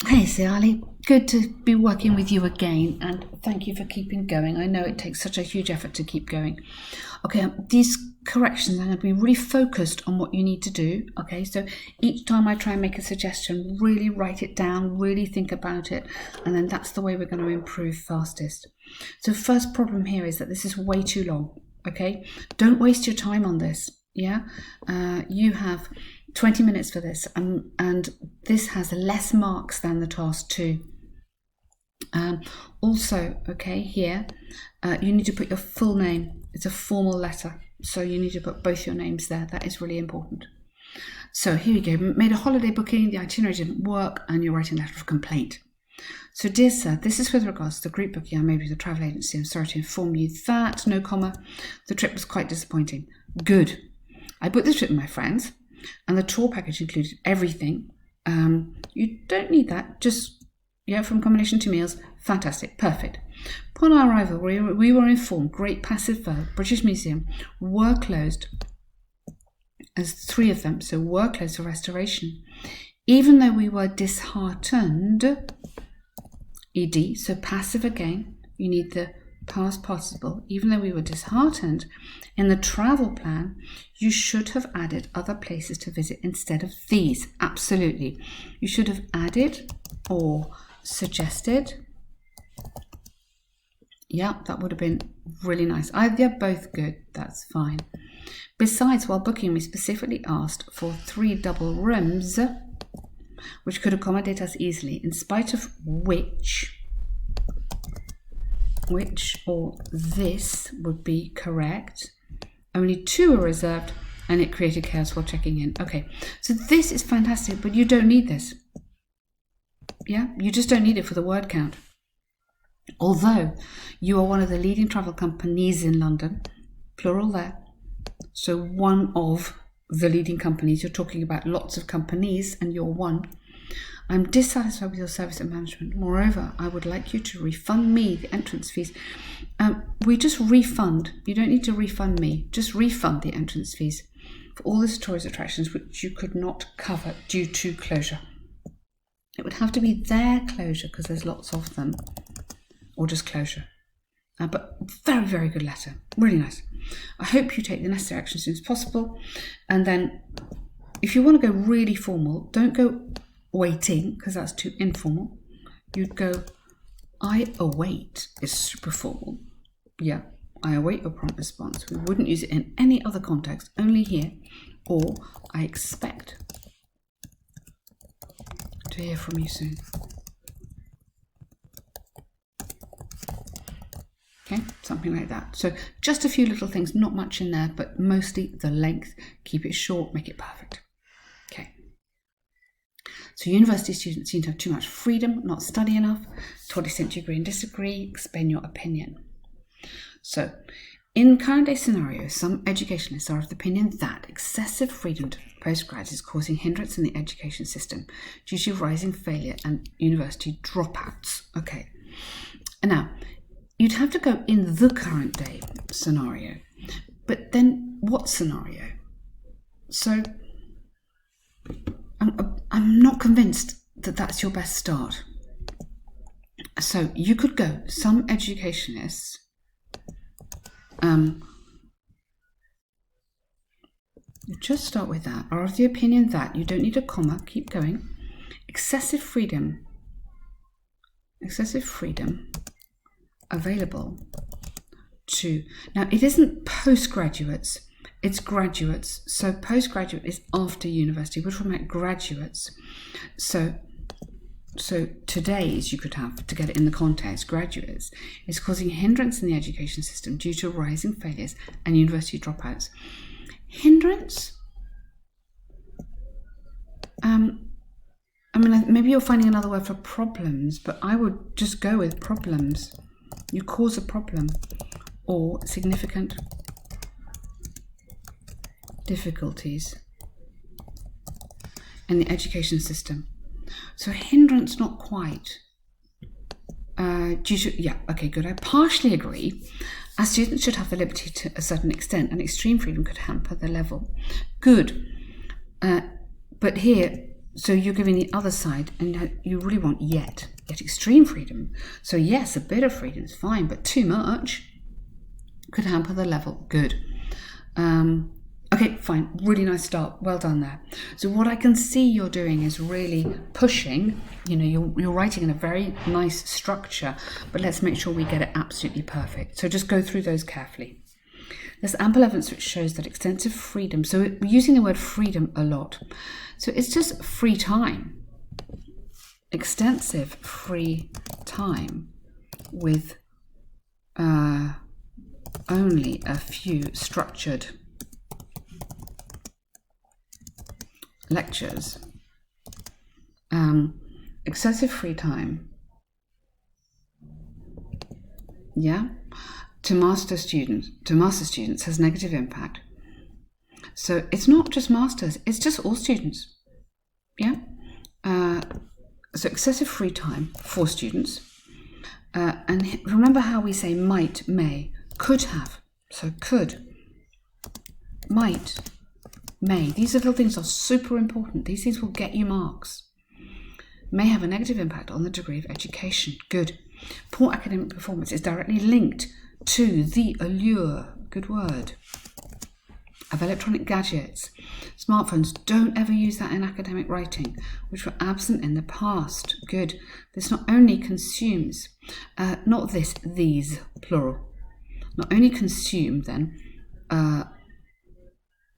Hey Sayali, good to be working with you again, and thank you for keeping going. I know it takes such a huge effort to keep going. Okay, these corrections, I'm going to be really focused on what you need to do. Okay, so each time I try and make a suggestion, really write it down, really think about it, and then that's the way we're going to improve fastest. So first problem here is that this is way too long. Okay, don't waste your time on this. Yeah, you have 20 minutes for this, and this has less marks than the task 2. Also, okay, here you need to put your full name. It's a formal letter, so you need to put both your names there. That is really important. So here we go. Made a holiday booking, the itinerary didn't work, and you're writing a letter of complaint. So, dear sir, this is with regards to the group booking I made with the travel agency. I'm sorry to inform you that, no comma, the trip was quite disappointing. Good. I booked the trip with my friends, and the tour package included everything. You don't need that, just, from combination 2 meals, fantastic, perfect. Upon our arrival, we were informed, great passive verb, British Museum, were closed, as 3 of them, so were closed for restoration. Even though we were disheartened, ed, so passive again, you need the past participle, even though we were disheartened, in the travel plan, you should have added other places to visit instead of these. Absolutely. You should have added or suggested. Yeah, that would have been really nice. They're both good. That's fine. Besides, while booking, we specifically asked for 3 double rooms, which could accommodate us easily, in spite of which or this would be correct. Only 2 are reserved, and it created chaos while checking in. Okay, so this is fantastic, but you don't need this. Yeah, you just don't need it for the word count. Although you are one of the leading travel companies in London, plural there, so one of the leading companies, you're talking about lots of companies and you're one. I'm dissatisfied with your service and management. Moreover, I would like you to refund me the entrance fees. We just refund. You don't need to refund me. Just refund the entrance fees for all the tourist attractions which you could not cover due to closure. It would have to be their closure because there's lots of them, or just closure. But very, very good letter. Really nice. I hope you take the necessary action as soon as possible. And then if you want to go really formal, don't go waiting, because that's too informal. You'd go, I await is super formal. Yeah, I await your prompt response. We wouldn't use it in any other context, only here. Or I expect to hear from you soon. Okay, something like that. So just a few little things, not much in there, but mostly the length. Keep it short, make it perfect. Okay. So university students seem to have too much freedom, not study enough. To what extent do you agree and disagree? Explain your opinion. So, in current day scenarios, some educationalists are of the opinion that excessive freedom to postgrads is causing hindrance in the education system due to rising failure and university dropouts. Okay. Now, you'd have to go in the current day scenario, but then what scenario? So, I'm not convinced that that's your best start. So you could go, some educationalists just start with that, are of the opinion that you don't need a comma, keep going. Excessive freedom available to, now it isn't postgraduates, it's graduates. So postgraduate is after university. We're talking about graduates. So today's, you could have, to get it in the context, graduates, is causing hindrance in the education system due to rising failures and university dropouts. Hindrance? Maybe you're finding another word for problems, but I would just go with problems. You cause a problem, or significant difficulties in the education system. So hindrance, not quite. Due to, yeah, okay, good. I partially agree. As students should have the liberty to a certain extent, and extreme freedom could hamper the level. Good. But here, So you're giving the other side, and you really want yet extreme freedom. So yes, a bit of freedom is fine, but too much could hamper the level. Good. Okay, fine. Really nice start. Well done there. So what I can see you're doing is really pushing. You know, you're writing in a very nice structure, but let's make sure we get it absolutely perfect. So just go through those carefully. There's ample evidence which shows that extensive freedom, so we're using the word freedom a lot. So it's just free time. Extensive free time with only a few structured lectures. Excessive free time, yeah, to master students has negative impact. So it's not just masters, it's just all students, yeah. So excessive free time for students, and remember how we say might, may, could have. So could, might, may. These little things are super important. These things will get you marks. May have a negative impact on the degree of education. Good. Poor academic performance is directly linked to the allure, good word, of electronic gadgets. Smartphones, don't ever use that in academic writing, which were absent in the past. Good. This not only consumes, not this, these, plural, not only consume then,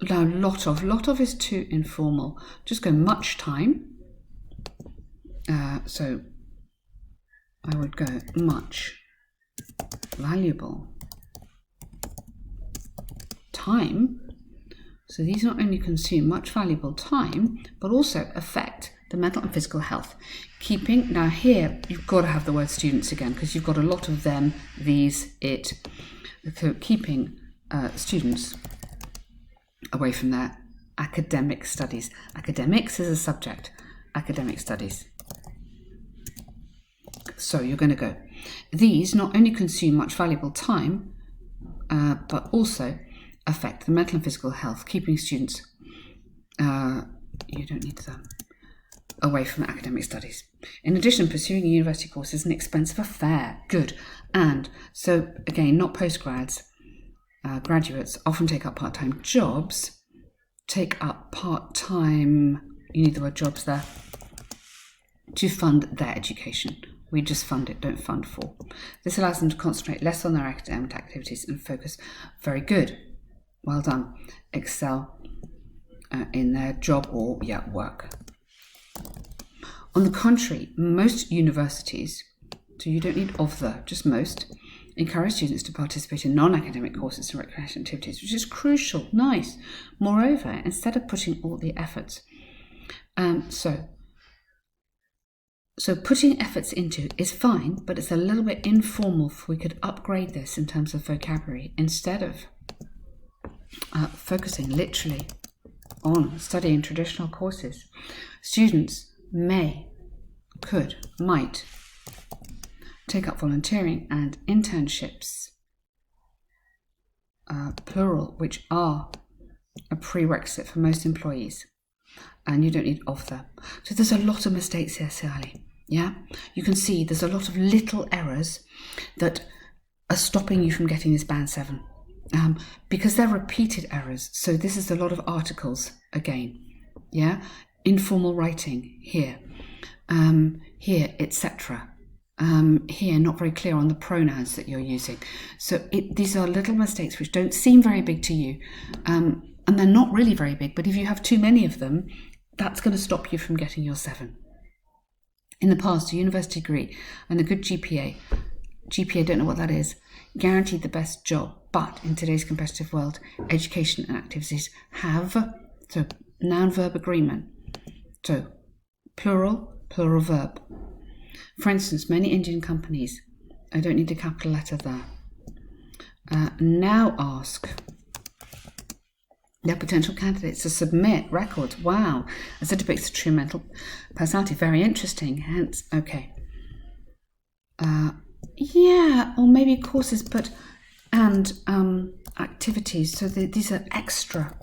lot of is too informal. Just go much time. So I would go much valuable time. So these not only consume much valuable time, but also affect the mental and physical health. Keeping, now here you've got to have the word students again, because you've got a lot of them, these, it. So keeping students away from their academic studies. Academics is a subject, academic studies. So you're going to go, these not only consume much valuable time, but also affect the mental and physical health, keeping students, you don't need them, away from academic studies. In addition, pursuing a university course is an expensive affair. Good. And so, again, not postgrads, graduates often take up part-time jobs, you need the word jobs there, to fund their education. We just fund it, don't fund for. This allows them to concentrate less on their academic activities and focus. Very good. Well done. Excel in their job or work. On the contrary, most universities, so you don't need of the, just most, encourage students to participate in non-academic courses and recreation activities, which is crucial. Nice. Moreover, instead of putting all the efforts, so putting efforts into is fine, but it's a little bit informal. We could upgrade this in terms of vocabulary instead of focusing literally on studying traditional courses. Students may, could, might take up volunteering and internships, plural, which are a prerequisite for most employees. And you don't need of them. So there's a lot of mistakes here, Sayali. Yeah? You can see there's a lot of little errors that are stopping you from getting this band 7. Because they're repeated errors. So this is a lot of articles again. Yeah? Informal writing here. Here, etc. Here, not very clear on the pronouns that you're using. So these are little mistakes which don't seem very big to you. And they're not really very big. But if you have too many of them, that's going to stop you from getting your 7. In the past, a university degree and a good GPA, don't know what that is, guaranteed the best job. But in today's competitive world, education and activities have, so noun verb agreement, so plural verb. For instance, many Indian companies, I don't need a capital letter there, now ask their potential candidates to submit records. Wow, as it depicts a true mental personality. Very interesting. Hence, okay. Yeah, or maybe courses, but and activities. So these are extra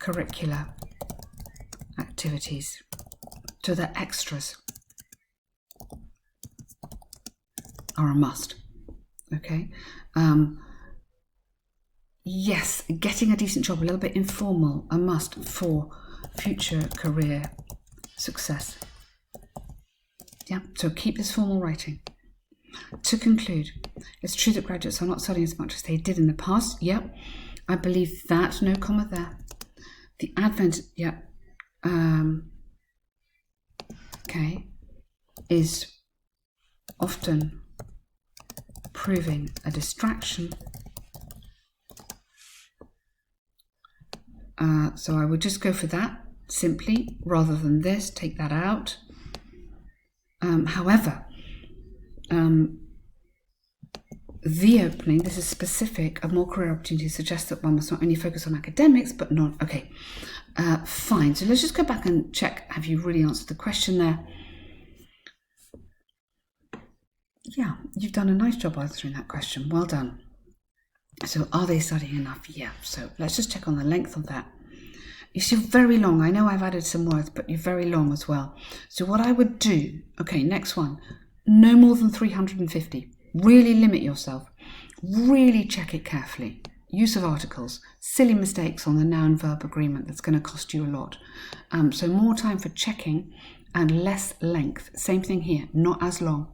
curricular activities. So the extras are a must. Okay. Yes, getting a decent job, a little bit informal, a must for future career success. Yeah, so keep this formal writing. To conclude, it's true that graduates are not studying as much as they did in the past. Yep, I believe that. No comma there. The advent, yeah, okay, is often proving a distraction. So I would just go for that simply rather than this. Take that out. However, the opening, this is specific, of more career opportunities suggests that one must not only focus on academics, but not, okay, fine. So let's just go back and check, have you really answered the question there? Yeah, you've done a nice job answering that question. Well done. So are they studying enough? Yeah, so let's just check on the length of that. You're very long. I know I've added some words, but you're very long as well. So what I would do, okay, next one, no more than 350. Really limit yourself. Really check it carefully. Use of articles. Silly mistakes on the noun-verb agreement that's going to cost you a lot. So more time for checking and less length. Same thing here, not as long.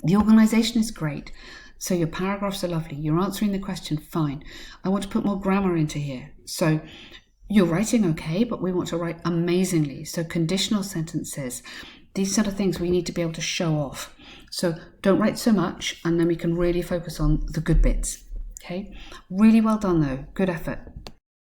The organisation is great. So your paragraphs are lovely. You're answering the question, fine. I want to put more grammar into here. So you're writing okay, but we want to write amazingly. So conditional sentences, these sort of things we need to be able to show off. So don't write so much, and then we can really focus on the good bits. Okay, really well done though. Good effort.